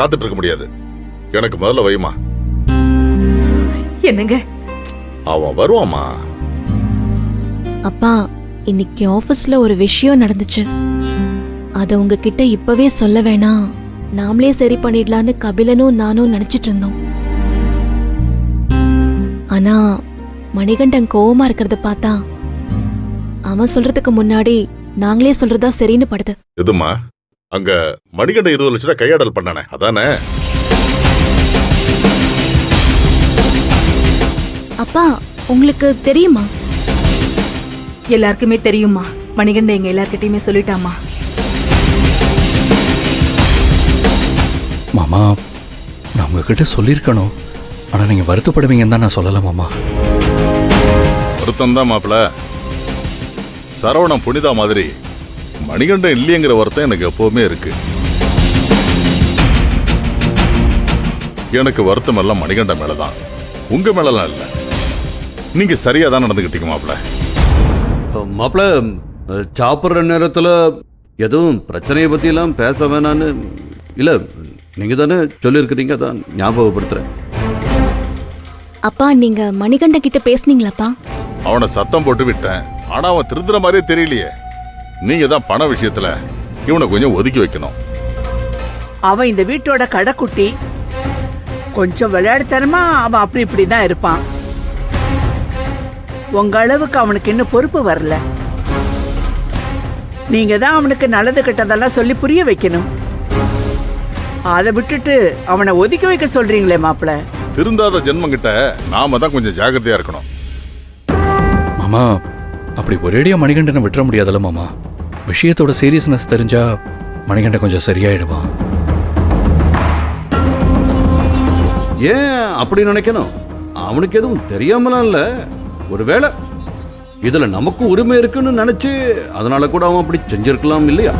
காத்துட்டு இருக்க முடியாது. எனக்கு முதல்ல வைமா. என்னங்க? அவன் வருவாமா. அப்பா, இன்னைக்கு ஆபீஸ்ல ஒரு விஷயம் நடந்துச்சு. அத உங்ககிட்ட இப்பவே சொல்ல வேணாம், நாமளே சரி பண்ணிடலான்னு கபிலனும் நானும் நினைச்சிட்டு இருந்தோம். ஆனா மணிகண்டன் கோவமா இருக்கிறத பார்த்தா அவன் சொல்றதுக்கு முன்னாடி நாங்களே சொல்றதா சரின்னு படுது. எதுமா? அங்க மணிகண்டன் 20 லட்சம் ரூபாய் கையாடல் பண்ணானே, அதானே? அப்பா, உங்களுக்கு தெரியுமா? எல்லாருக்குமே தெரியுமா. மணிகண்டன் எங்க எல்லார்கிட்டயுமே சொல்லிட்டாமா. மாமா, நான் உங்ககிட்ட சொல்லியிருக்கணும். ஆனா நீங்க வருத்தப்படுவீங்கன்னு தான் நான் சொல்லல மாமா. வருத்தம் தான் மாப்பிள. சரவணன் புனிதா மாதிரி மணிகண்டன் இல்லையங்கிற வருத்தம் எனக்கு எப்பவுமே இருக்கு. எனக்கு வருத்தம் எல்லாம் மணிகண்டன் மேலதான், உங்க மேலலாம் இல்ல. நீங்க சரியா தான் நடந்துகிட்டீங்க மாப்பிள. மாப்பிள, சாப்பிட்ற நேரத்தில் எதுவும் பிரச்சனையை பற்றியெல்லாம் பேச வேணான்னு இல்லை, நீங்கள் தானே சொல்லியிருக்கிறீங்க, அதான் ஞாபகப்படுத்துகிறேன். அப்பா, நீங்க மணிகண்டன் கிட்ட பேசுனீங்களாப்பா? அவனை சத்தம் போட்டு விட்டேன். ஆனா அவன் திருந்துற மாதிரியே தெரியலையே. நீங்க தான் பண விஷயத்துல இவனை கொஞ்சம் ஒதுக்கி வைக்கணும். அவன் இந்த வீட்டோட கடைக்குட்டி. கொஞ்சம் விளையாடுத்தனமா அவன் அப்படி இப்படிதான் இருப்பான். உங்க அளவுக்கு அவனுக்கு இன்னும் பொறுப்பு வரல. நீங்க தான் அவனுக்கு நல்லது கெட்டதெல்லாம் சொல்லி புரிய வைக்கணும். அதை விட்டுட்டு அவனை ஒதுக்கி வைக்க சொல்றீங்களே மாப்பிள. திருந்தாத ஜென்மங்கிட்ட நாம தான் கொஞ்சம் ஜாக்கிரதையா இருக்கணும். மாமா, அப்படி ஒரேடியா மணிகண்டனை விட்டுற முடியாதுல்ல மாமா. விஷயத்தோட சீரியஸ்னஸ் தெரிஞ்சா மணிகண்டன் கொஞ்சம் சரியாயிடுவான். ஏன் அப்படி நினைக்கணும்? அவனுக்கு எதுவும் தெரியாமலாம் இல்லை. ஒருவேளை இதில் நமக்கு உரிமை இருக்குன்னு நினச்சி அதனால கூட அவன் அப்படி செஞ்சிருக்கலாம் இல்லையா?